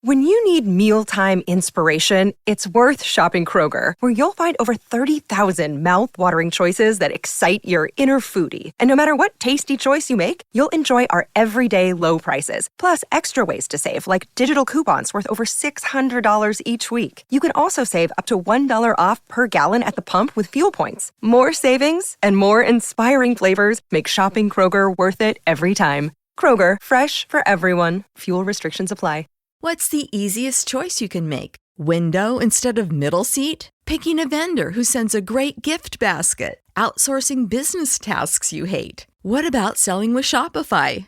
When you need mealtime inspiration, it's worth shopping Kroger, where you'll find over 30,000 mouth-watering choices that excite your inner foodie. And no matter what tasty choice you make, you'll enjoy our everyday low prices, plus extra ways to save, like digital coupons worth over $600 each week. You can also save up to $1 off per gallon at the pump with fuel points. More savings and more inspiring flavors make shopping Kroger worth it every time. Kroger, fresh for everyone. Fuel restrictions apply. What's the easiest choice you can make? Window instead of middle seat? Picking a vendor who sends a great gift basket? Outsourcing business tasks you hate? What about selling with Shopify?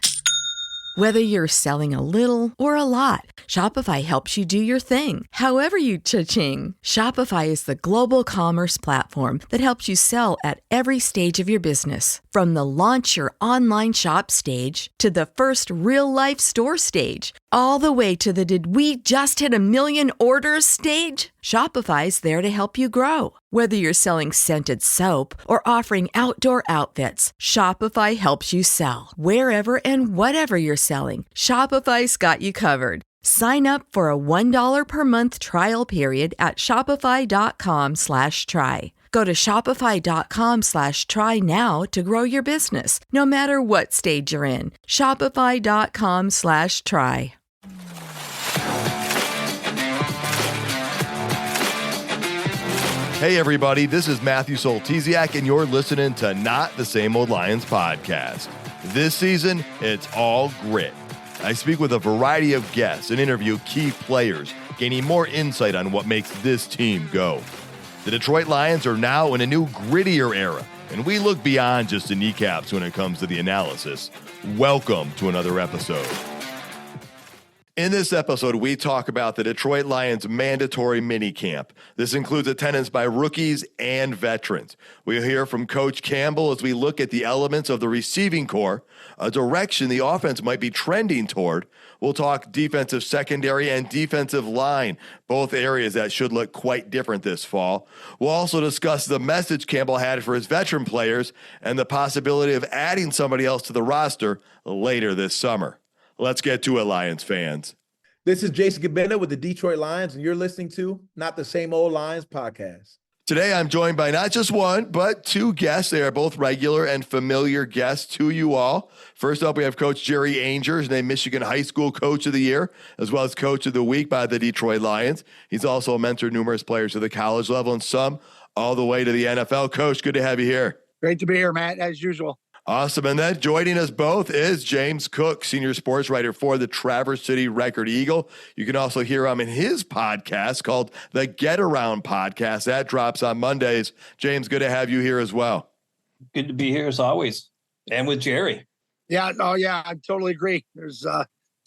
Whether you're selling a little or a lot, Shopify helps you do your thing, however you cha-ching. Shopify is the global commerce platform that helps you sell at every stage of your business. From the launch your online shop stage to the first real-life store stage, all the way to the did we just hit 1 million orders stage. Shopify's there to help you grow. Whether you're selling scented soap or offering outdoor outfits, Shopify helps you sell. Wherever and whatever you're selling, Shopify's got you covered. Sign up for a $1 per month trial period at shopify.com/try. Go to shopify.com/try now to grow your business, no matter what stage you're in. Shopify.com/try. Hey everybody, this is Matthew Soltesiak, and you're listening to Not the Same Old Lions podcast. This season, it's all grit. I speak with a variety of guests and interview key players, gaining more insight on what makes this team go. The Detroit Lions are now in a new grittier era, and we look beyond just the kneecaps when it comes to the analysis. Welcome to another episode. In this episode, we talk about the Detroit Lions mandatory minicamp. This includes attendance by rookies and veterans. We'll hear from Coach Campbell as we look at the elements of the receiving core, a direction the offense might be trending toward. We'll talk defensive secondary and defensive line, both areas that should look quite different this fall. We'll also discuss the message Campbell had for his veteran players and the possibility of adding somebody else to the roster later this summer. Let's get to it, Lions fans. This is Jason Gabenda with the Detroit Lions, and you're listening to Not the Same Old Lions podcast. Today, I'm joined by not just one, but two guests. They are both regular and familiar guests to you all. First up, we have Coach Jerry Angers, named Michigan High School Coach of the Year, as well as Coach of the Week by the Detroit Lions. He's also mentored numerous players at the college level and some all the way to the NFL. Coach, good to have you here. Great to be here, Matt, as usual. Awesome. And then joining us both is James Cook, senior sports writer for the Traverse City Record Eagle. You can also hear him in his podcast called the Get Around Podcast. That drops on Mondays. James, good to have you here as well. Good to be here as always. And with Jerry. Yeah, I totally agree. There's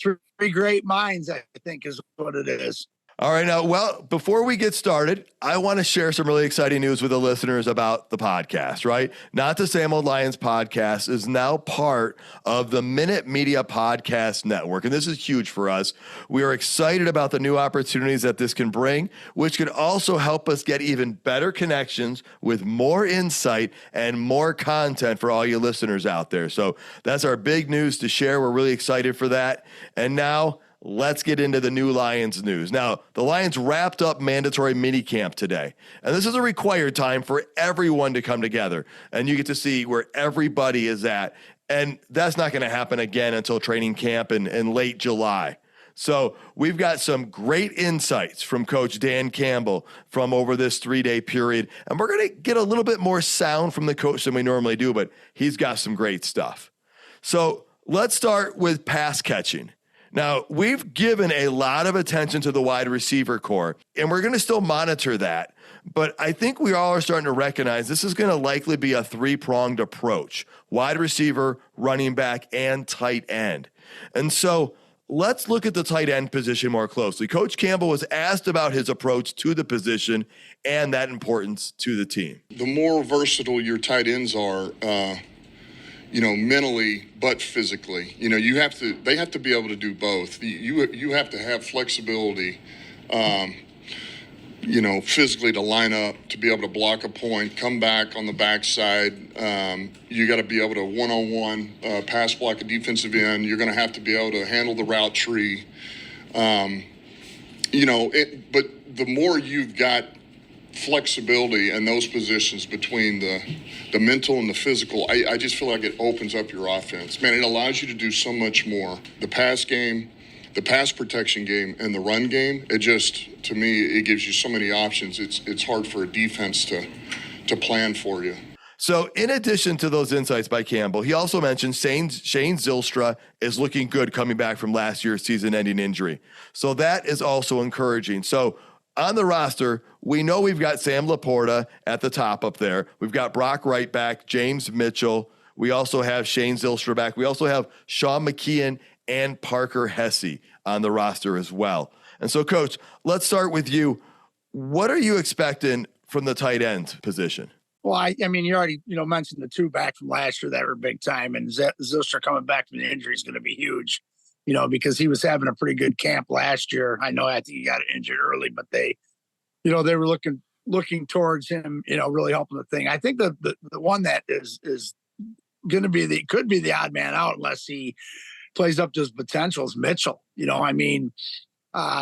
three great minds, I think, is what it is. All right. Now, well, before we get started, I want to share some really exciting news with the listeners about the podcast, right? Not the Same Old Lions podcast is now part of the Minute Media Podcast Network. And this is huge for us. We are excited about the new opportunities that this can bring, which can also help us get even better connections with more insight and more content for all you listeners out there. So that's our big news to share. We're really excited for that. And now, let's get into the new Lions news. Now, the Lions wrapped up mandatory minicamp today, and this is a required time for everyone to come together, and you get to see where everybody is at, and that's not going to happen again until training camp in late July. So we've got some great insights from Coach Dan Campbell from over this 3-day period, and we're going to get a little bit more sound from the coach than we normally do, but he's got some great stuff. So let's start with pass catching. Now, we've given a lot of attention to the wide receiver core, and we're going to still monitor that. But I think we all are starting to recognize this is going to likely be a three-pronged approach: wide receiver, running back, and tight end. And so let's look at the tight end position more closely. Coach Campbell was asked about his approach to the position and that importance to the team. The more versatile your tight ends are, mentally, but physically. They have to be able to do both. You have to have flexibility, physically to line up, to be able to block a point, come back on the backside. You got to be able to one-on-one pass block a defensive end. You're going to have to be able to handle the route tree. But the more you've got flexibility in those positions between the mental and the physical, I just feel like it opens up your offense. Man, it allows you to do so much more. The pass game, the pass protection game, and the run game, to me, it gives you so many options. It's hard for a defense to plan for you. So in addition to those insights by Campbell, he also mentioned Shane Zylstra is looking good coming back from last year's season-ending injury. So that is also encouraging. So on the roster, we know we've got Sam Laporta at the top up there. We've got Brock Wright back, James Mitchell. We also have Shane Zylstra back. We also have Sean McKeon and Parker Hesse on the roster as well. And so, Coach, let's start with you. What are you expecting from the tight end position? Well, I mean, you already, mentioned the two back from last year that were big time, and Zylstra coming back from the injury is going to be huge, because he was having a pretty good camp last year. I think he got injured early, but they were looking towards him, really helping the thing. I think the one that is going to could be the odd man out unless he plays up to his potential is Mitchell.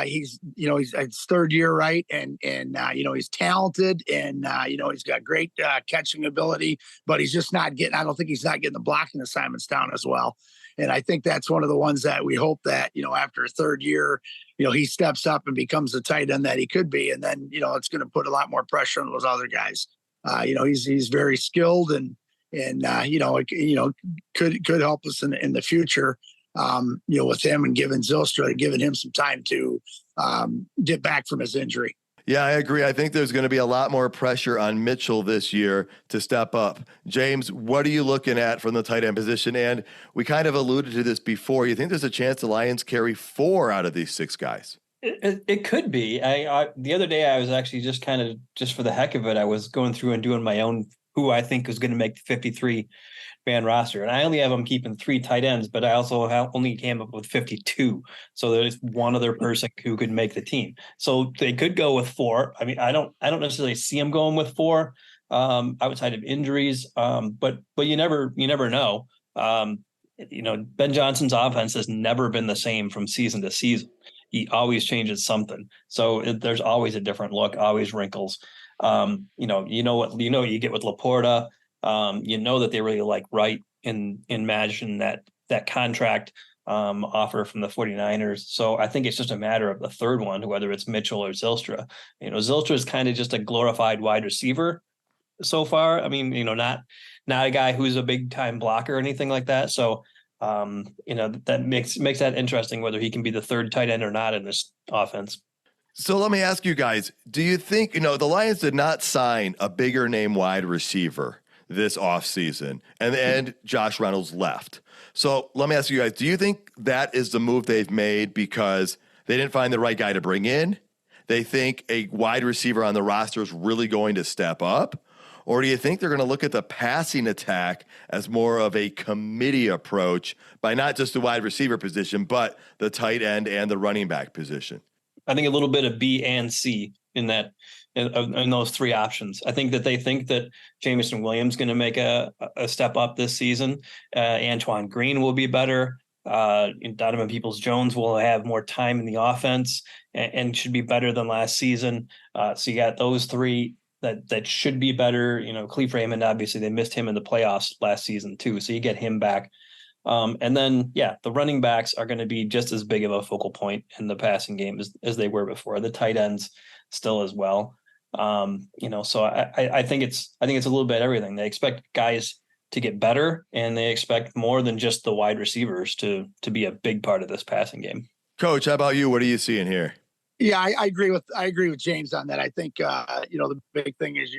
He's his third year, right? And he's talented and, he's got great catching ability, but he's just I don't think he's not getting the blocking assignments down as well. And I think that's one of the ones that we hope that, after a third year, he steps up and becomes the tight end that he could be. And then, it's going to put a lot more pressure on those other guys. He's very skilled and could help us in the future. With him and giving him some time to get back from his injury. Yeah, I agree. I think there's going to be a lot more pressure on Mitchell this year to step up. James, what are you looking at from the tight end position? And we kind of alluded to this before. You think there's a chance the Lions carry 4 out of these 6 guys? It could be. I the other day I was actually just for the heck of it, I was going through and doing my own who I think is going to make the 53-man roster. And I only have them keeping 3 tight ends, but I also only came up with 52. So there's one other person who could make the team. So they could go with 4. I mean, I don't necessarily see them going with 4 outside of injuries. But you never know. Ben Johnson's offense has never been the same from season to season. He always changes something. So there's always a different look, always wrinkles. You get with Laporta. That they really like Wright in matching that contract offer from the 49ers. So I think it's just a matter of the third one, whether it's Mitchell or Zylstra. Zylstra is kind of just a glorified wide receiver so far. I mean, not a guy who's a big time blocker or anything like that. So that makes that interesting whether he can be the third tight end or not in this offense. So let me ask you guys, do you think, the Lions did not sign a bigger name wide receiver this offseason, and Josh Reynolds left. So let me ask you guys, do you think that is the move they've made because they didn't find the right guy to bring in? They think a wide receiver on the roster is really going to step up? Or do you think they're going to look at the passing attack as more of a committee approach by not just the wide receiver position, but the tight end and the running back position? I think a little bit of B and C in those 3 options. I think that they think that Jameson Williams going to make a step up this season. Antoine Green will be better. Donovan Peoples-Jones will have more time in the offense and should be better than last season. So you got those 3 that should be better. Cleve Raymond, obviously they missed him in the playoffs last season too. So you get him back. And then, the running backs are going to be just as big of a focal point in the passing game as they were before. The tight ends still as well. So I think it's a little bit everything. They expect guys to get better, and they expect more than just the wide receivers to be a big part of this passing game. Coach, how about you? What are you seeing here? Yeah, I agree with James on that. I think the big thing is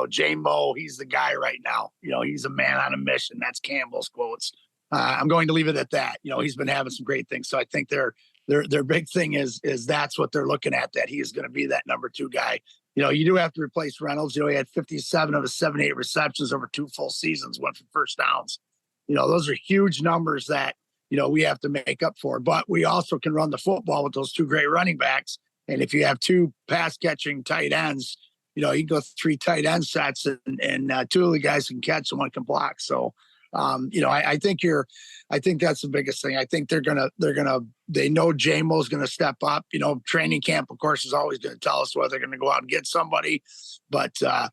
J-Mo, he's the guy right now. He's a man on a mission. That's Campbell's quotes. I'm going to leave it at that. He's been having some great things. So I think their big thing is that's what they're looking at, that he is going to be that number 2 guy. You do have to replace Reynolds. He had 57 of his 78 receptions over 2 full seasons, went for first downs. Those are huge numbers that, we have to make up for. But we also can run the football with those 2 great running backs. And if you have 2 pass catching tight ends, you can go 3 tight end sets and 2 of the guys can catch and 1 can block. So, I think that's the biggest thing. I think they're gonna they know J-Mo's going to step up. Training camp, of course, is always going to tell us whether they're going to go out and get somebody. But I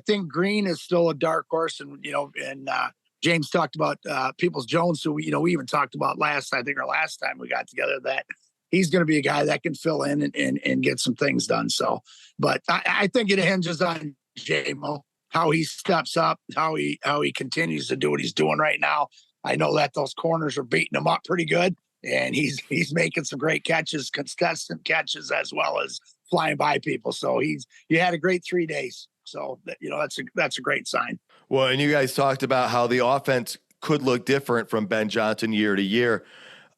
think Green is still a dark horse, and James talked about Peoples-Jones, who we even talked about last time we got together, that he's going to be a guy that can fill in and get some things done. So, but I think it hinges on J-Mo, how he steps up, how he continues to do what he's doing right now. I know that those corners are beating him up pretty good, and he's making some great catches, consistent catches, as well as flying by people. So he had a great 3 days. So that's a great sign. Well, and you guys talked about how the offense could look different from Ben Johnson year to year.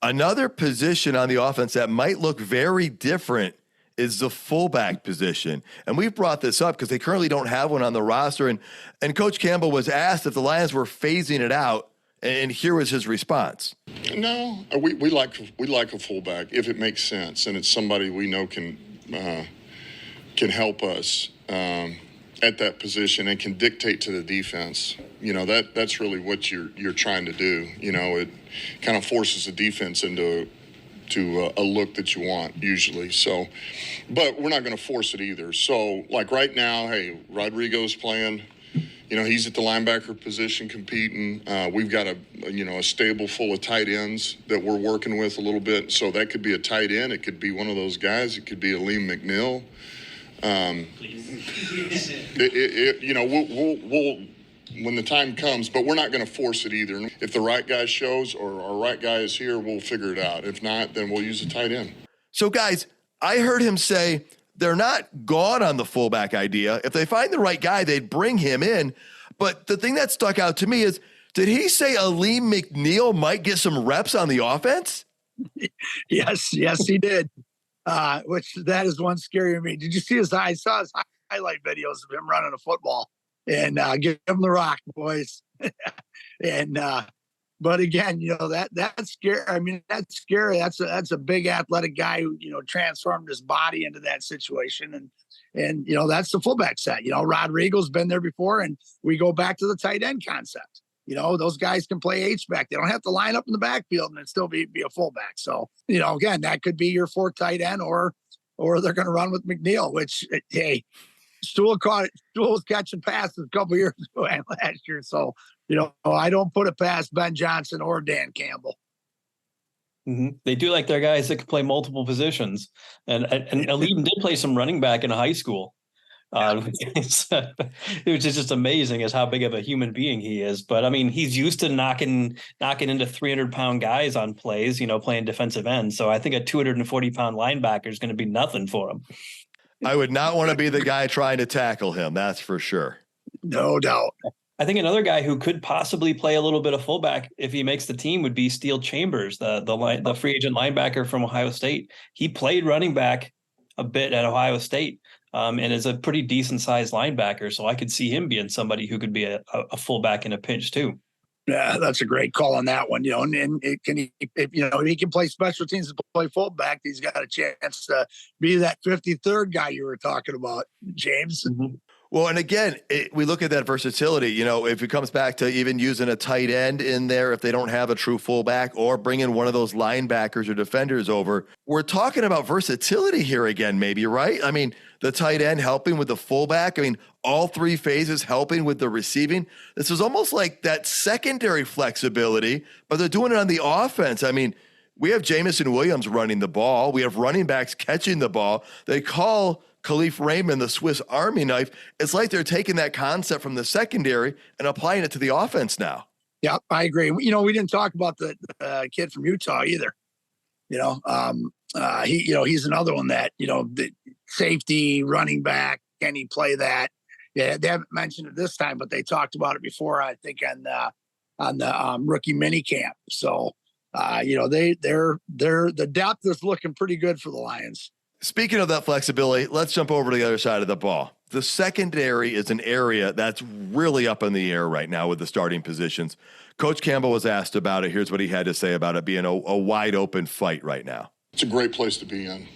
Another position on the offense that might look very different is the fullback position. And we've brought this up because they currently don't have one on the roster. And Coach Campbell was asked if the Lions were phasing it out, and here was his response. No, we like a fullback if it makes sense, and it's somebody we know can help us at that position and can dictate to the defense. That's really what you're trying to do. It kind of forces the defense into a look that you want usually. So, but we're not going to force it either. So, like right now, hey, Rodrigo's playing. He's at the linebacker position competing. We've got a stable full of tight ends that we're working with a little bit. So that could be a tight end. It could be one of those guys. It could be a Liam McNeil. We'll when the time comes, but we're not going to force it either. If the right guy shows or our right guy is here, we'll figure it out. If not, then we'll use a tight end. So guys, I heard him say they're not gone on the fullback idea. If they find the right guy, they'd bring him in. But the thing that stuck out to me is, did he say Aleem McNeil might get some reps on the offense? Yes, he did. Which that is one scary to me. Did you see I saw his highlight videos of him running a football, and give him the rock, boys. And but again, that's scary. I mean, that's scary. That's a big athletic guy who transformed his body into that situation, and that's the fullback set. Rodrigo's been there before, and we go back to the tight end concept. Those guys can play H-back. They don't have to line up in the backfield and still be a fullback. So, again, that could be your fourth tight end, or they're going to run with McNeil, which, hey, Stool was catching passes a couple years ago and last year. So, I don't put it past Ben Johnson or Dan Campbell. Mm-hmm. They do like their guys that can play multiple positions. And Aleem did play some running back in high school. It was just amazing as how big of a human being he is. But I mean, he's used to knocking into 300-pound guys on plays, playing defensive end. So I think a 240-pound linebacker is going to be nothing for him. I would not want to be the guy trying to tackle him. That's for sure. No doubt. I think another guy who could possibly play a little bit of fullback if he makes the team would be Steele Chambers, the free agent linebacker from Ohio State. He played running back a bit at Ohio State. And is a pretty decent sized linebacker. So I could see him being somebody who could be a fullback in a pinch too. Yeah, that's a great call on that one. And he can play special teams and play fullback. He's got a chance to be that 53rd guy you were talking about, James. Mm-hmm. Well, and again, we look at that versatility. If it comes back to even using a tight end in there, if they don't have a true fullback, or bringing one of those linebackers or defenders over, we're talking about versatility here again, maybe, right? I mean, the tight end helping with the fullback. I mean, all three phases helping with the receiving. This is almost like that secondary flexibility, but they're doing it on the offense. I mean, we have Jamison Williams running the ball. We have running backs catching the ball. They call Khalif Raymond the Swiss Army knife. It's like they're taking that concept from the secondary and applying it to the offense now. Yeah, I agree. We didn't talk about the kid from Utah either. He's another one that, the safety, running back, can he play that? Yeah, they haven't mentioned it this time, but they talked about it before, I think, on the rookie minicamp. So, the depth is looking pretty good for the Lions. Speaking of that flexibility, let's jump over to the other side of the ball. The secondary is an area that's really up in the air right now with the starting positions. Coach Campbell was asked about it. Here's what he had to say about it being a wide open fight right now. It's a great place to be in.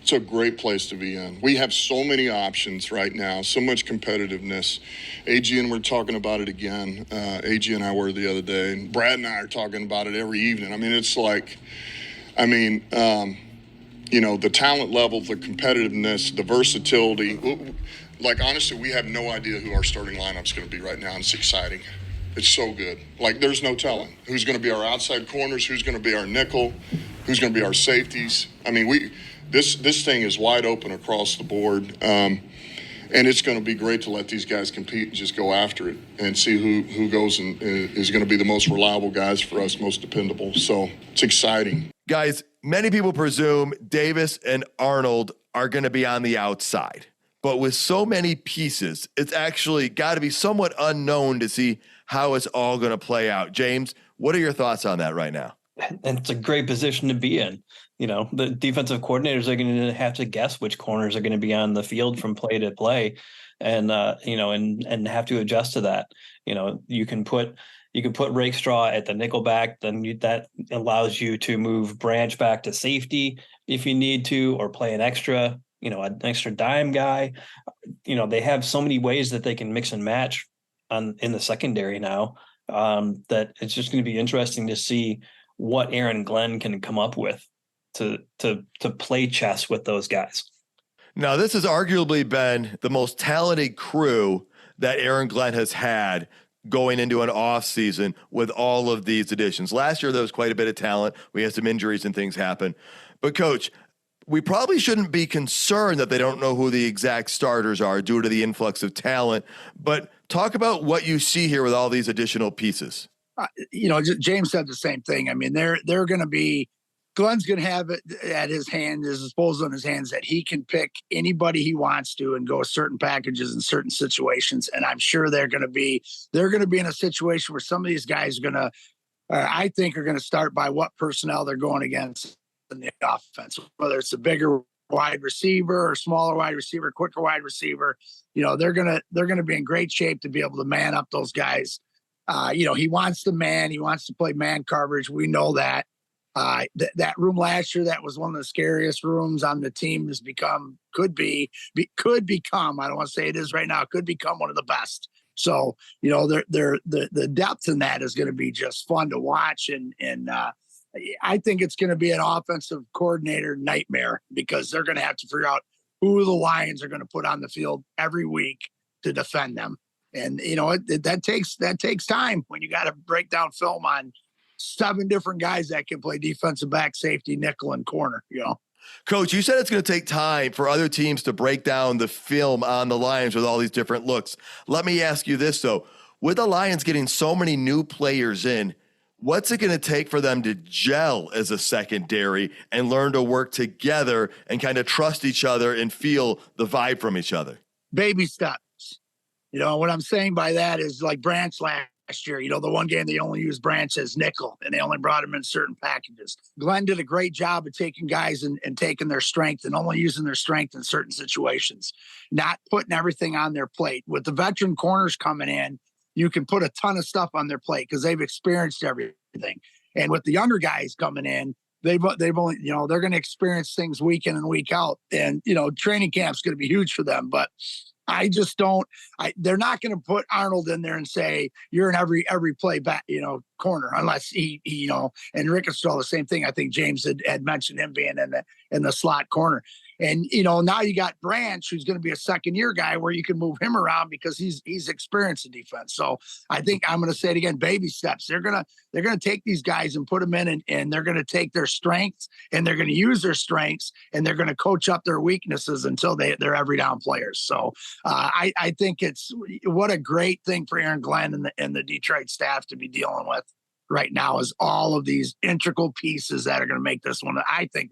It's a great place to be in. We have so many options right now, so much competitiveness. AG and we're talking about it again. AG and I were the other day, and Brad and I are talking about it every evening. I mean, it's like I mean, the talent level, the competitiveness, the versatility. Like, honestly, we have no idea who our starting lineup's going to be right now, and it's exciting. It's so good. Like, there's no telling who's going to be our outside corners, who's going to be our nickel, who's going to be our safeties. I mean, this thing is wide open across the board, and it's going to be great to let these guys compete and just go after it and see who goes and is going to be the most reliable guys for us, most dependable. So it's exciting. Guys, many people presume Davis and Arnold are going to be on the outside. But with so many pieces, it's actually got to be somewhat unknown to see how it's all going to play out. James, what are your thoughts on that right now? And it's a great position to be in. The defensive coordinators are going to have to guess which corners are going to be on the field from play to play, and and have to adjust to that. You can put Rakestraw at the nickelback, then that allows you to move Branch back to safety if you need to, or play an extra dime guy. They have so many ways that they can mix and match in the secondary now, that it's just going to be interesting to see what Aaron Glenn can come up with to play chess with those guys. Now, this has arguably been the most talented crew that Aaron Glenn has had going into an off season with all of these additions. Last year, there was quite a bit of talent. We had some injuries and things happen. But Coach, we probably shouldn't be concerned that they don't know who the exact starters are due to the influx of talent. But talk about what you see here with all these additional pieces. James said the same thing. I mean, they're going to be, Glenn's going to have it at his disposal in his hands that he can pick anybody he wants to and go certain packages in certain situations. And I'm sure they're going to be in a situation where some of these guys I think are going to start by what personnel they're going against in the offense, whether it's a bigger wide receiver or smaller wide receiver, quicker wide receiver. They're going to be in great shape to be able to man up those guys. He wants to play man coverage. We know that. That room last year, that was one of the scariest rooms on the team, could become, I don't want to say it is right now, could become one of the best. So, the depth in that is going to be just fun to watch. And I think it's going to be an offensive coordinator nightmare, because they're going to have to figure out who the Lions are going to put on the field every week to defend them. And, that takes time when you got to break down film on 7 different guys that can play defensive back, safety, nickel, and corner. Coach, you said it's going to take time for other teams to break down the film on the Lions with all these different looks. Let me ask you this, though. With the Lions getting so many new players in, what's it going to take for them to gel as a secondary and learn to work together and kind of trust each other and feel the vibe from each other? Baby steps. What I'm saying by that is, like Branch last year, the one game they only used Branch as nickel and they only brought him in certain packages. Glenn did a great job of taking guys and taking their strength and only using their strength in certain situations, not putting everything on their plate. With the veteran corners coming in, you can put a ton of stuff on their plate because they've experienced everything. And with the younger guys coming in, they've only, they're going to experience things week in and week out. And, training camp's going to be huge for them. But I just don't. They're not going to put Arnold in there and say you're in every play back, corner, unless he and Rick is still the same thing. I think James had mentioned him being in the slot corner. And, now you got Branch, who's going to be a second-year guy where you can move him around because he's experienced in defense. So I think I'm going to say it again, baby steps. They're going to take these guys and put them in, and they're going to take their strengths and they're going to use their strengths and they're going to coach up their weaknesses until they're every down players. So I think what a great thing for Aaron Glenn and the Detroit staff to be dealing with right now is all of these integral pieces that are going to make this one. I think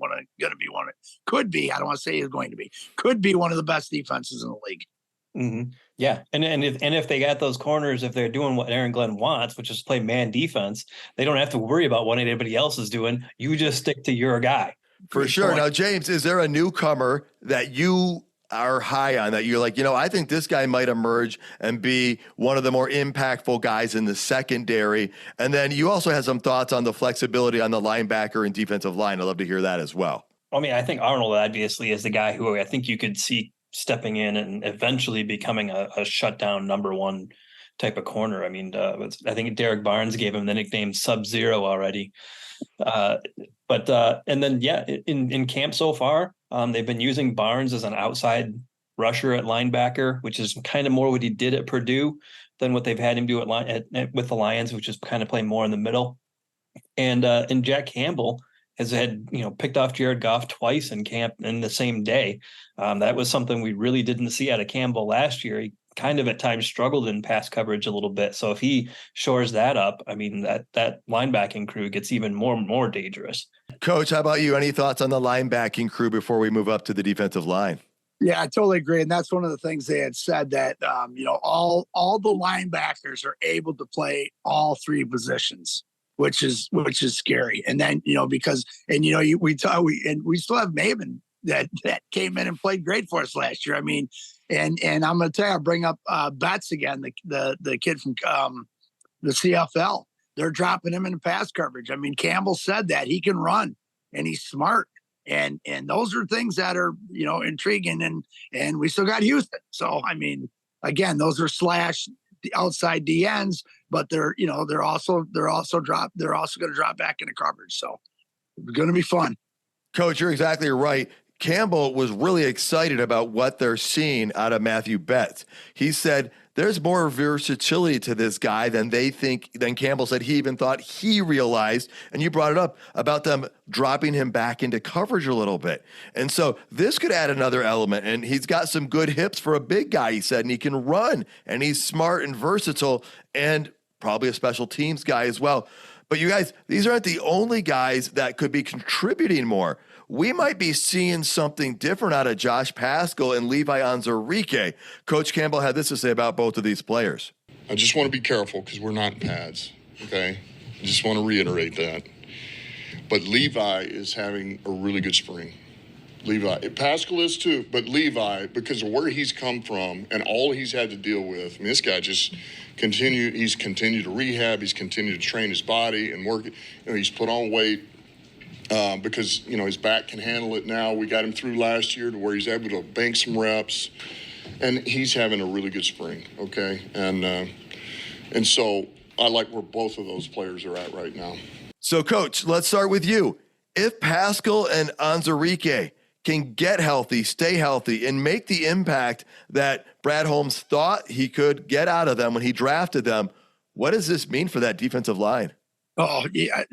could be. I don't want to say is going to be. Could be one of the best defenses in the league. Mm-hmm. Yeah, and if they got those corners, if they're doing what Aaron Glenn wants, which is play man defense, they don't have to worry about what anybody else is doing. You just stick to your guy. For sure. Now, James, is there a newcomer that you are high on that you're like, I think this guy might emerge and be one of the more impactful guys in the secondary? And then you also have some thoughts on the flexibility on the linebacker and defensive line. I'd love to hear that as well. I mean, I think Arnold obviously is the guy who I think you could see stepping in and eventually becoming a shutdown number one type of corner. I mean, I think Derek Barnes gave him the nickname Sub-Zero already. And then, in camp so far, they've been using Barnes as an outside rusher at linebacker, which is kind of more what he did at Purdue than what they've had him do with the Lions, which is kind of play more in the middle. And Jack Campbell has had, picked off Jared Goff twice in camp in the same day. That was something we really didn't see out of Campbell last year. He kind of at times struggled in pass coverage a little bit. So if he shores that up, I mean, that linebacking crew gets even more dangerous. Coach, how about you? Any thoughts on the linebacking crew before we move up to the defensive line? Yeah, I totally agree. And that's one of the things they had said, that, all the linebackers are able to play all three positions, which is scary. And then, because we still have Maven that came in and played great for us last year. I mean, and I'm going to tell you, I'll bring up Betts again, the kid from the CFL. They're dropping him in pass coverage. I mean, Campbell said that he can run and he's smart. And those are things that are, intriguing, and we still got Houston. So, I mean, again, those are slash outside DNs, but they're also going to drop back into coverage. So it's going to be fun. Coach, you're exactly right. Campbell was really excited about what they're seeing out of Matthew Betts. He said there's more versatility to this guy than Campbell said he even thought he realized. And you brought it up about them dropping him back into coverage a little bit. And so this could add another element. And he's got some good hips for a big guy, he said, and he can run, and he's smart and versatile, and probably a special teams guy as well. But you guys, these aren't the only guys that could be contributing more. We might be seeing something different out of Josh Paschal and Levi Onwuzurike. Coach Campbell had this to say about both of these players. I just want to be careful because we're not in pads, okay? I just want to reiterate that. But Levi is having a really good spring. Paschal is too, but Levi, because of where he's come from and all he's had to deal with, I mean, this guy just he's continued to rehab, he's continued to train his body and work. He's put on weight. Because, his back can handle it now. We got him through last year to where he's able to bank some reps, and he's having a really good spring, okay? And so I like where both of those players are at right now. So, Coach, let's start with you. If Paschal and Onwuzurike can get healthy, stay healthy, and make the impact that Brad Holmes thought he could get out of them when he drafted them, what does this mean for that defensive line? Oh, yeah.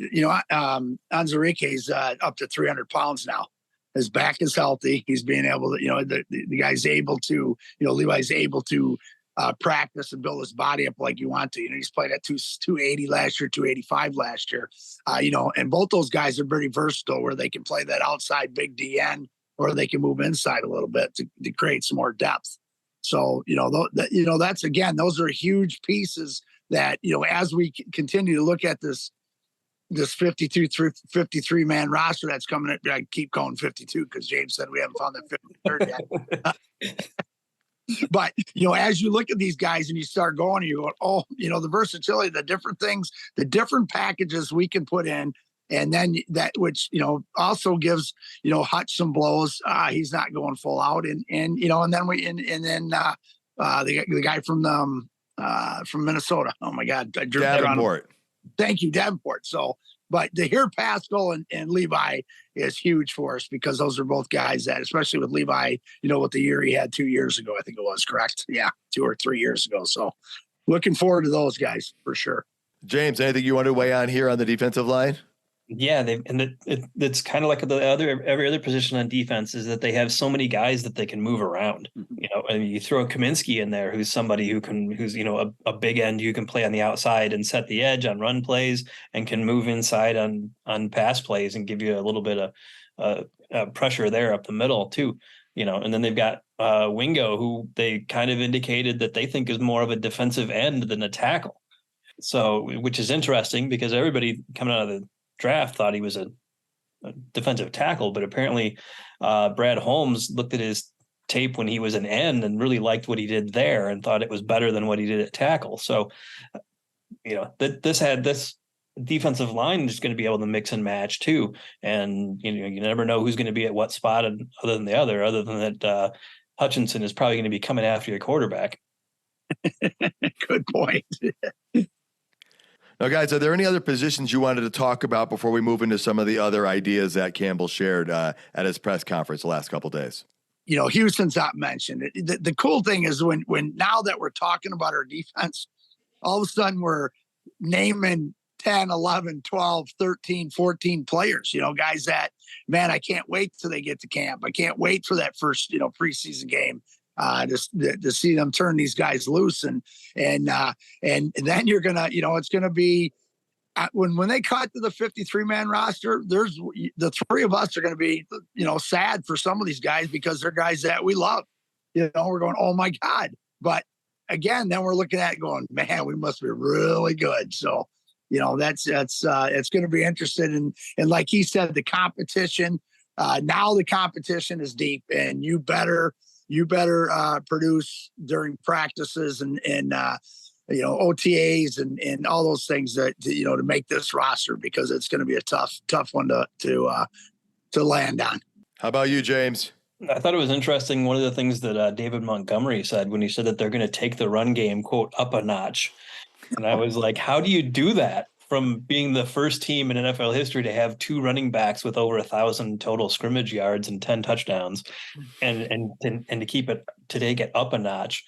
Onwuzurike is up to 300 pounds now. His back is healthy. He's being able to, the guy's able to, Levi's able to practice and build his body up like you want to. He's played at 280 last year, 285 last year. And both those guys are very versatile, where they can play that outside big DN, or they can move inside a little bit to create some more depth. So, that's, again, those are huge pieces that, as we continue to look at this 53 man roster that's coming in, I keep calling 52 because James said we haven't found that 53rd yet. But, as you look at these guys and you start going, and you go, oh, the versatility, the different things, the different packages we can put in. And then that, which, also gives, Hutch some blows. He's not going full out. And then the guy from Minnesota. Oh my God. Davenport. Thank you, Davenport. So, but to hear Paschal and Levi is huge for us, because those are both guys that, especially with Levi, with the year he had 2 years ago, I think it was, correct? Yeah, 2 or 3 years ago. So looking forward to those guys for sure. James, anything you want to weigh on here on the defensive line? Yeah, it's kind of like every other position on defense, is that they have so many guys that they can move around. And you throw Kaminsky in there, who's somebody who's a big end who can play on the outside and set the edge on run plays, and can move inside on pass plays and give you a little bit of pressure there up the middle too. And then they've got Wingo, who they kind of indicated that they think is more of a defensive end than a tackle. So, which is interesting, because everybody coming out of the draft thought he was a defensive tackle, but apparently Brad Holmes looked at his tape when he was an end and really liked what he did there and thought it was better than what he did at tackle. So, this defensive line is going to be able to mix and match too. And, you never know who's going to be at what spot other than that Hutchinson is probably going to be coming after your quarterback. Good point. Now, guys, are there any other positions you wanted to talk about before we move into some of the other ideas that Campbell shared at his press conference the last couple of days? Houston's not mentioned. The cool thing is when now that we're talking about our defense, all of a sudden we're naming 10, 11, 12, 13, 14 players, guys that, man, I can't wait till they get to camp. I can't wait for that first, preseason game to see them turn these guys loose. And then you're going to, it's going to be when they cut to the 53-man roster, there's the three of us are going to be, sad for some of these guys because they're guys that we love. We're going, oh my God. But again, then we're looking at it going, man, we must be really good. So, that's it's going to be interesting. And like he said, the competition, now the competition is deep, and you better produce during practices and OTAs and all those things that, to make this roster, because it's going to be a tough one to land on. How about you, James? I thought it was interesting. One of the things that David Montgomery said when he said that they're going to take the run game, quote, up a notch. And I was like, how do you do that from being the first team in NFL history to have 2 running backs with over 1,000 total scrimmage yards and 10 touchdowns and to keep it to take it up a notch?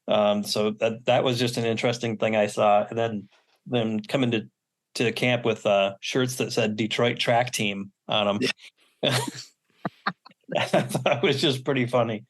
So that was just an interesting thing I saw. And then them coming to camp with shirts that said Detroit track team on them. Yeah. I thought it was just pretty funny.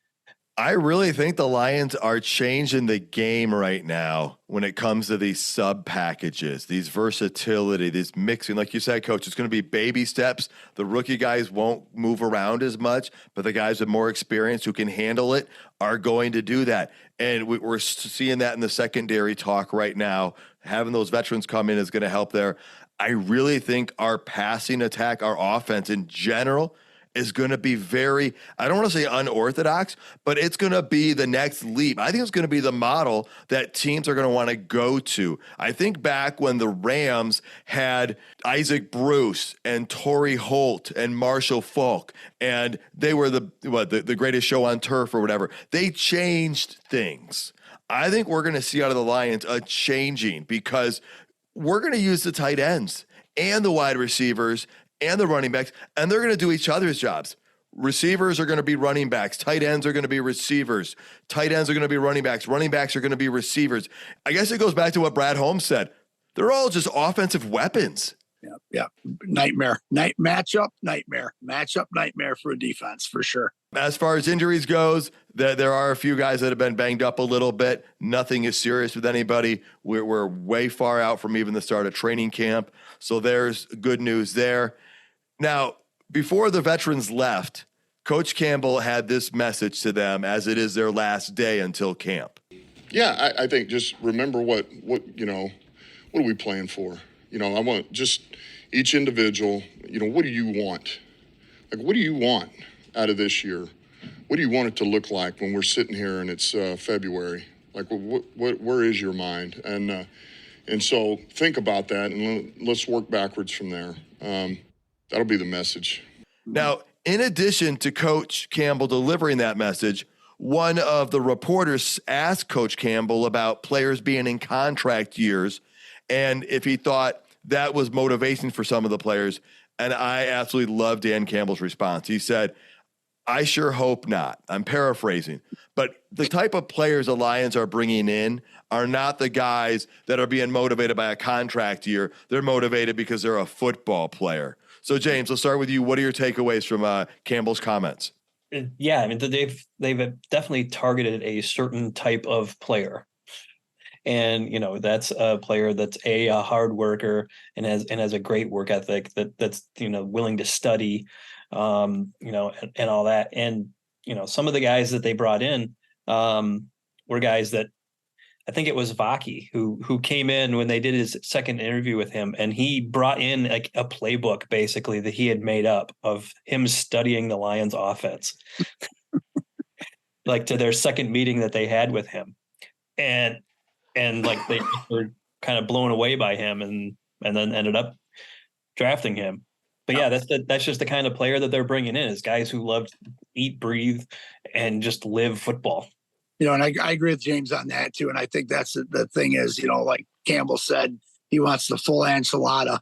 I really think the Lions are changing the game right now when it comes to these sub packages, these versatility, these mixing. Like you said, Coach, it's going to be baby steps. The rookie guys won't move around as much, but the guys with more experience who can handle it are going to do that. And we're seeing that in the secondary talk right now. Having those veterans come in is going to help there. I really think our passing attack, our offense in general, is going to be very, I don't want to say unorthodox, but it's going to be the next leap. I think it's going to be the model that teams are going to want to go to. I think back when the Rams had Isaac Bruce and Torrey Holt and Marshall Faulk, and they were the greatest show on turf or whatever. They changed things. I think we're going to see out of the Lions a changing, because we're going to use the tight ends and the wide receivers and the running backs, and they're going to do each other's jobs. Receivers are going to be running backs. Tight ends are going to be receivers. Tight ends are going to be running backs. Running backs are going to be receivers. I guess it goes back to what Brad Holmes said. They're all just offensive weapons. Yeah. Nightmare. Matchup nightmare for a defense, for sure. As far as injuries goes, there are a few guys that have been banged up a little bit. Nothing is serious with anybody. We're way far out from even the start of training camp. So there's good news there. Now, before the veterans left, Coach Campbell had this message to them as it is their last day until camp. Yeah, I think just remember what are we playing for? I want just each individual, what do you want? Like, what do you want out of this year? What do you want it to look like when we're sitting here and it's February? Like, where is your mind? And so think about that, and let's work backwards from there. That'll be the message. Now, in addition to Coach Campbell delivering that message, one of the reporters asked Coach Campbell about players being in contract years and if he thought that was motivation for some of the players. And I absolutely love Dan Campbell's response. He said, I sure hope not. I'm paraphrasing. But the type of players the Lions are bringing in are not the guys that are being motivated by a contract year. They're motivated because they're a football player. So, James, let's start with you. What are your takeaways from Campbell's comments? Yeah, I mean, they've definitely targeted a certain type of player. And, that's a player that's a hard worker and has a great work ethic that's willing to study, and all that. And, some of the guys that they brought in were guys that I think it was Vaki who came in when they did his second interview with him, and he brought in like a playbook basically that he had made up of him studying the Lions offense, like to their second meeting that they had with him. And like they were kind of blown away by him and then ended up drafting him. But yeah, that's just the kind of player that they're bringing in, is guys who love to eat, breathe, and just live football. And I agree with James on that too. And I think that's the thing is, like Campbell said, he wants the full enchilada,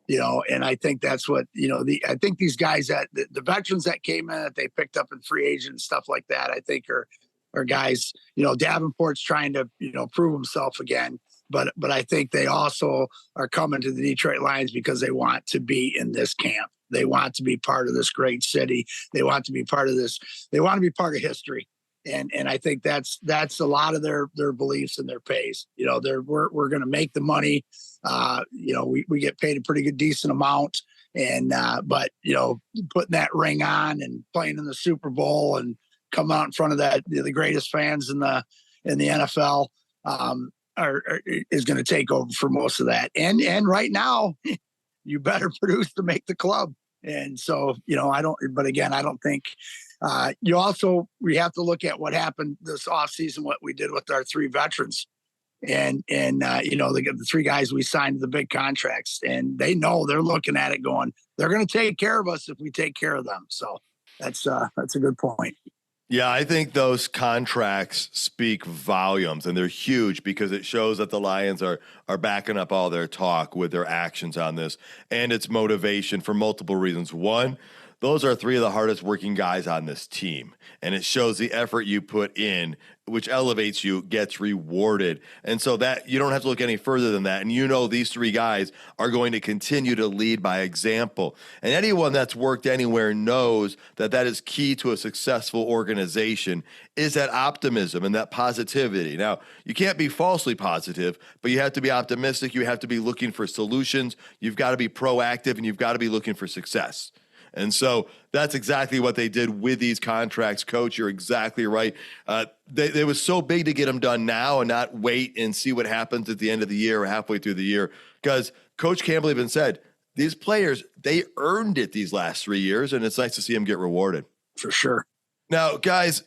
and I think that's what, I think these guys that the veterans that came in that they picked up in free agent and stuff like that, I think are guys, Davenport's trying to, prove himself again. But I think they also are coming to the Detroit Lions because they want to be in this camp. They want to be part of this great city. They want to be part of this. They want to be part of history. And I think that's a lot of their beliefs and their pays. We're going to make the money. We get paid a pretty good, decent amount. And but putting that ring on and playing in the Super Bowl and come out in front of the greatest fans in the NFL is going to take over for most of that. And right now, you better produce to make the club. And so, I don't think we have to look at what happened this offseason, what we did with our 3 veterans and the 3 guys we signed the big contracts, and they know they're looking at it going, they're going to take care of us if we take care of them. So that's a good point. Yeah, I think those contracts speak volumes, and they're huge because it shows that the Lions are backing up all their talk with their actions on this, and it's motivation for multiple reasons. One, those are 3 of the hardest working guys on this team, and it shows the effort you put in, which elevates you, gets rewarded. And so that you don't have to look any further than that. And these 3 guys are going to continue to lead by example. And anyone that's worked anywhere knows that is key to a successful organization, is that optimism and that positivity. Now, you can't be falsely positive, but you have to be optimistic. You have to be looking for solutions. You've got to be proactive, and you've got to be looking for success. And so that's exactly what they did with these contracts. Coach, you're exactly right. It was so big to get them done now and not wait and see what happens at the end of the year or halfway through the year. Because Coach Campbell even said, these players, they earned it these last 3 years, and it's nice to see them get rewarded. For sure. Now, guys,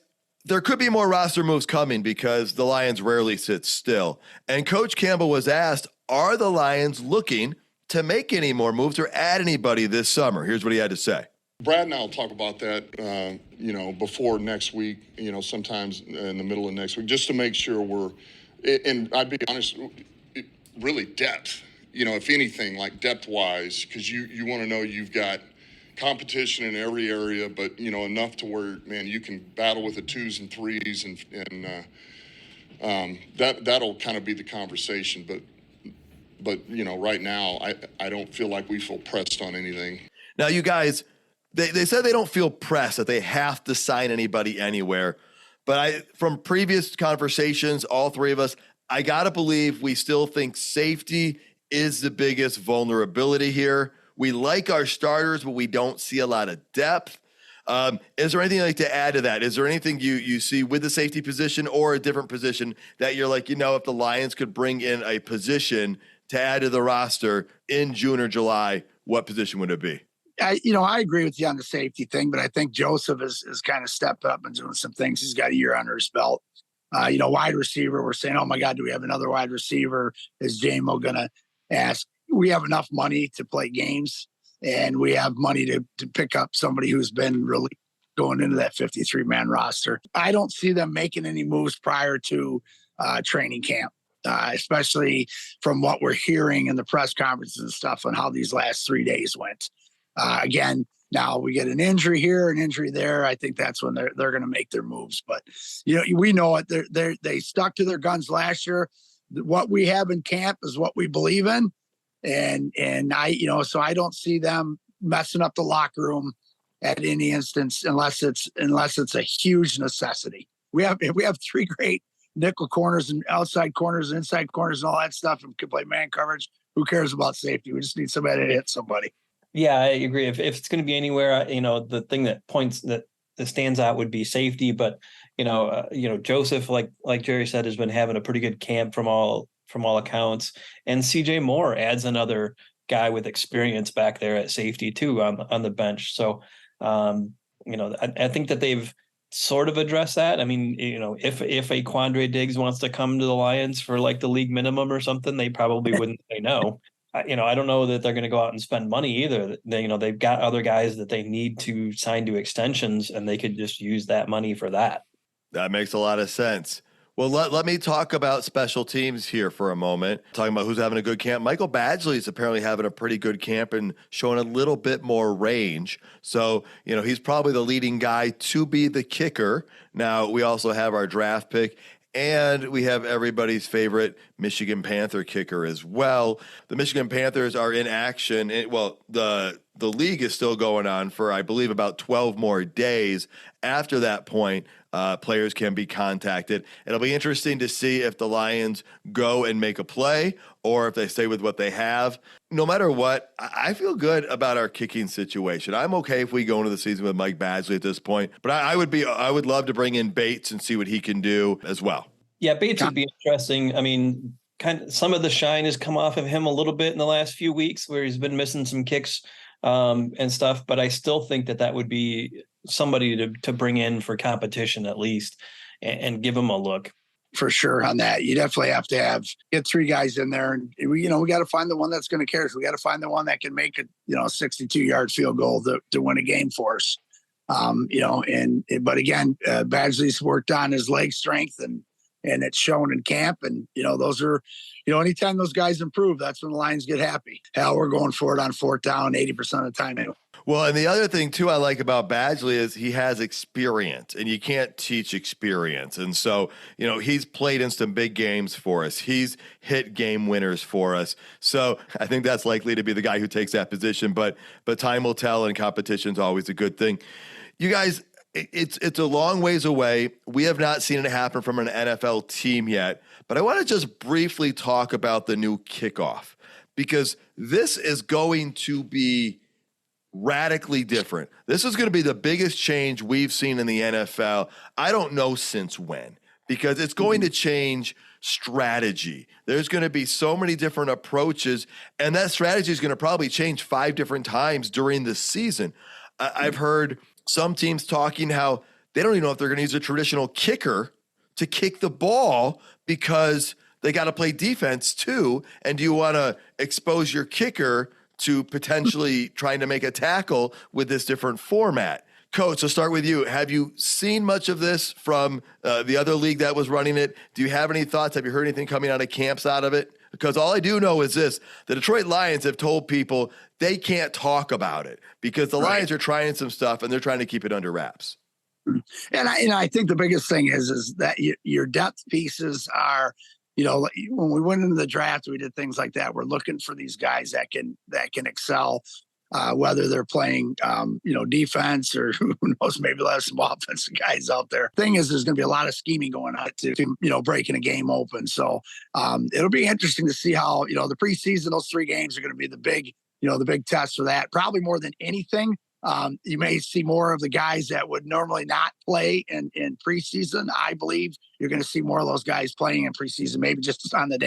there could be more roster moves coming because the Lions rarely sit still. And Coach Campbell was asked, are the Lions looking to make any more moves or add anybody this summer? Here's what he had to say. Brad and I will talk about that, before next week, sometimes in the middle of next week, just to make sure and I'd be honest, really depth, if anything, like depth-wise, because you want to know you've got competition in every area, but, enough to where, man, you can battle with the 2s and 3s, and that'll kind of be the conversation, But right now, I don't feel like we feel pressed on anything. Now, you guys, they said they don't feel pressed, that they have to sign anybody anywhere. But from previous conversations, all 3 of us, I got to believe we still think safety is the biggest vulnerability here. We like our starters, but we don't see a lot of depth. Is there anything you'd like to add to that? Is there anything you see with the safety position or a different position that you're like, if the Lions could bring in a position to add to the roster in June or July, what position would it be? I agree with you on the safety thing, but I think Joseph is kind of stepped up and doing some things. He's got a year under his belt. Wide receiver, we're saying, oh my God, do we have another wide receiver? Is JMO going to ask? We have enough money to play games, and we have money to pick up somebody who's been really going into that 53-man roster. I don't see them making any moves prior to training camp. Especially from what we're hearing in the press conferences and stuff on how these last 3 days went. Again, now we get an injury here, an injury there. I think that's when they're going to make their moves. But, we know it. They stuck to their guns last year. What we have in camp is what we believe in. And so I don't see them messing up the locker room at any instance unless it's a huge necessity. We have 3 great nickel corners and outside corners and inside corners and all that stuff, and can play man coverage. Who cares about safety? We just need somebody to hit somebody. Yeah, I agree. If it's going to be anywhere, the thing that stands out would be safety. But Joseph, like Jerry said, has been having a pretty good camp from all accounts, and CJ Moore adds another guy with experience back there at safety too on the bench. So I think that they've sort of address that. I mean, if a Quandre Diggs wants to come to the Lions for like the league minimum or something, they probably wouldn't say no. I don't know that they're going to go out and spend money either. They've got other guys that they need to sign to extensions, and they could just use that money for that. That makes a lot of sense. Well, let me talk about special teams here for a moment. Talking about who's having a good camp. Michael Badgley's apparently having a pretty good camp and showing a little bit more range. So, he's probably the leading guy to be the kicker. Now, we also have our draft pick, and we have everybody's favorite Michigan Panther kicker as well. The Michigan Panthers are in action. The league is still going on for, I believe, about 12 more days. After that point, players can be contacted. It'll be interesting to see if the Lions go and make a play or if they stay with what they have. No matter what, I feel good about our kicking situation. I'm okay if we go into the season with Mike Badgley at this point, but I would love to bring in Bates and see what he can do as well. Yeah, Bates would be interesting. I mean, some of the shine has come off of him a little bit in the last few weeks where he's been missing some kicks and stuff, but I still think that would be somebody to bring in for competition at least and give him a look. For sure on that. You definitely have to get three guys in there, and we got to find the one that's going to carry us. We got to find the one that can make a 62-yard field goal to win a game for us. But again, Badgley's worked on his leg strength and it's shown in camp. And, those are, anytime those guys improve, that's when the Lions get happy. Hell, we're going for it on fourth down 80% of the time anyway. Well, and the other thing, too, I like about Badgley is he has experience, and you can't teach experience. And so, he's played in some big games for us. He's hit game winners for us. So I think that's likely to be the guy who takes that position. But time will tell, and competition's always a good thing. You guys, it's a long ways away. We have not seen it happen from an NFL team yet. But I want to just briefly talk about the new kickoff, because this is going to be radically different. This is going to be the biggest change we've seen in the NFL. I don't know since when, because it's going to change strategy. There's going to be so many different approaches, and that strategy is going to probably change 5 different times during the season. I've heard some teams talking how they don't even know if they're going to use a traditional kicker to kick the ball because they got to play defense too. And do you want to expose your kicker to potentially trying to make a tackle with this different format? Coach, I'll start with you. Have you seen much of this from the other league that was running it? Do you have any thoughts? Have you heard anything coming out of camps out of it? Because all I do know is this: the Detroit Lions have told people they can't talk about it because the Lions are trying some stuff and they're trying to keep it under wraps. And I think the biggest thing is that your depth pieces are, when we went into the draft, we did things like that. We're looking for these guys that can excel, whether they're playing, defense or who knows, maybe we'll have some offensive guys out there. Thing is, there's going to be a lot of scheming going on to breaking a game open. So it'll be interesting to see how, the preseason, those 3 games are going to be the big test for that. Probably more than anything. You may see more of the guys that would normally not play in preseason. I believe you're going to see more of those guys playing in preseason, maybe just on the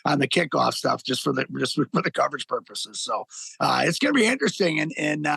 kickoff stuff, just for the coverage purposes. So it's going to be interesting. And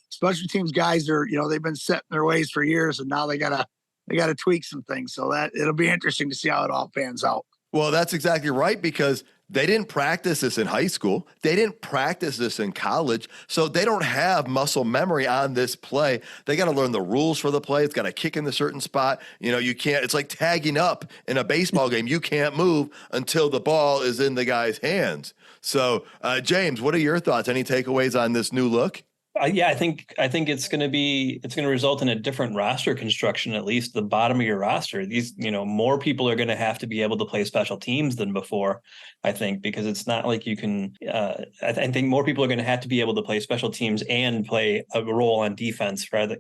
special teams guys are, they've been set in their ways for years, and now they got to tweak some things. So that it'll be interesting to see how it all pans out. Well, that's exactly right, because they didn't practice this in high school. They didn't practice this in college. So they don't have muscle memory on this play. They got to learn the rules for the play. It's got to kick in a certain spot. You can't, it's like tagging up in a baseball game. You can't move until the ball is in the guy's hands. So, James, what are your thoughts? Any takeaways on this new look? Yeah, I think it's going to result in a different roster construction, at least the bottom of your roster. These, more people are going to have to be able to play special teams than before, I think, because it's not like you can, I think more people are going to have to be able to play special teams and play a role on defense rather,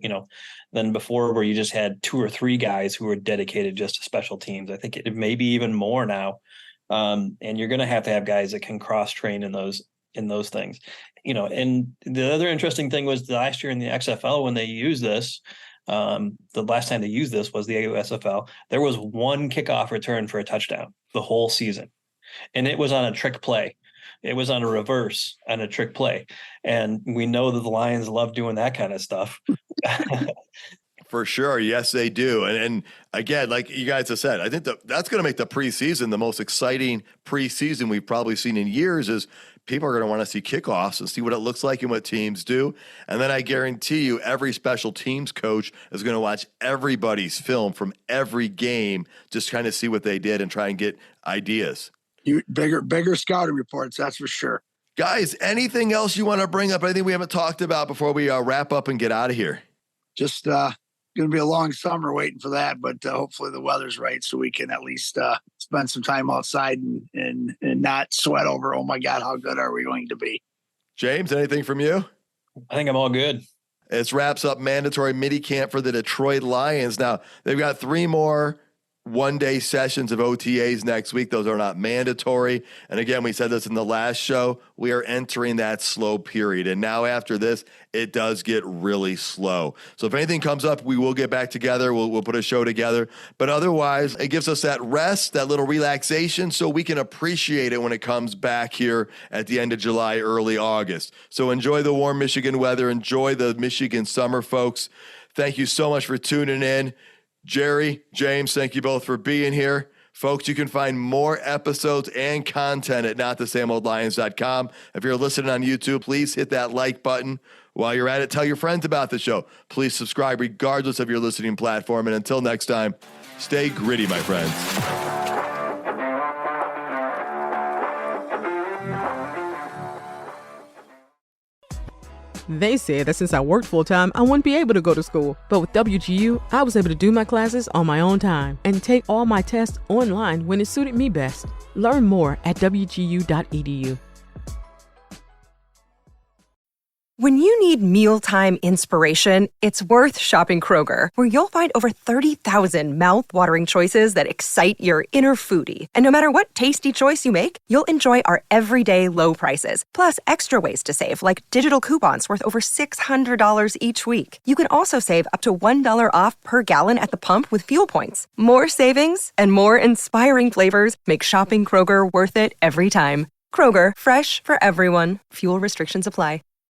than before, where you just had 2 or 3 guys who were dedicated just to special teams. I think it may be even more now. And you're going to have guys that can cross train in those things. And the other interesting thing was last year in the XFL, when they used this, the last time they used this was the USFL, there was 1 kickoff return for a touchdown the whole season. And it was on a trick play. It was on a reverse on a trick play. And we know that the Lions love doing that kind of stuff. For sure. Yes, they do. And again, like you guys have said, I think that's going to make the preseason the most exciting preseason we've probably seen in years, is people are going to want to see kickoffs and see what it looks like and what teams do. And then I guarantee you every special teams coach is going to watch everybody's film from every game, just kind of see what they did and try and get ideas. Bigger scouting reports, that's for sure. Guys, anything else you want to bring up? Anything we haven't talked about before we wrap up and get out of here? Just going to be a long summer waiting for that, but hopefully the weather's right so we can at least spend some time outside and not sweat over, oh my God, how good are we going to be? James, anything from you? I think I'm all good. This wraps up mandatory minicamp for the Detroit Lions. Now, they've got 3 more one-day sessions of OTAs next week. Those are not mandatory. And again, we said this in the last show, we are entering that slow period. And now after this, it does get really slow. So if anything comes up, we will get back together. We'll put a show together. But otherwise, it gives us that rest, that little relaxation, so we can appreciate it when it comes back here at the end of July, early August. So enjoy the warm Michigan weather. Enjoy the Michigan summer, folks. Thank you so much for tuning in. Jerry, James, thank you both for being here. Folks, you can find more episodes and content at notthesameoldlions.com. If you're listening on YouTube, please hit that like button. While you're at it, tell your friends about the show. Please subscribe regardless of your listening platform. And until next time, stay gritty, my friends. They said that since I worked full-time, I wouldn't be able to go to school. But with WGU, I was able to do my classes on my own time and take all my tests online when it suited me best. Learn more at wgu.edu. When you need mealtime inspiration, it's worth shopping Kroger, where you'll find over 30,000 mouth-watering choices that excite your inner foodie. And no matter what tasty choice you make, you'll enjoy our everyday low prices, plus extra ways to save, like digital coupons worth over $600 each week. You can also save up to $1 off per gallon at the pump with fuel points. More savings and more inspiring flavors make shopping Kroger worth it every time. Kroger, fresh for everyone. Fuel restrictions apply.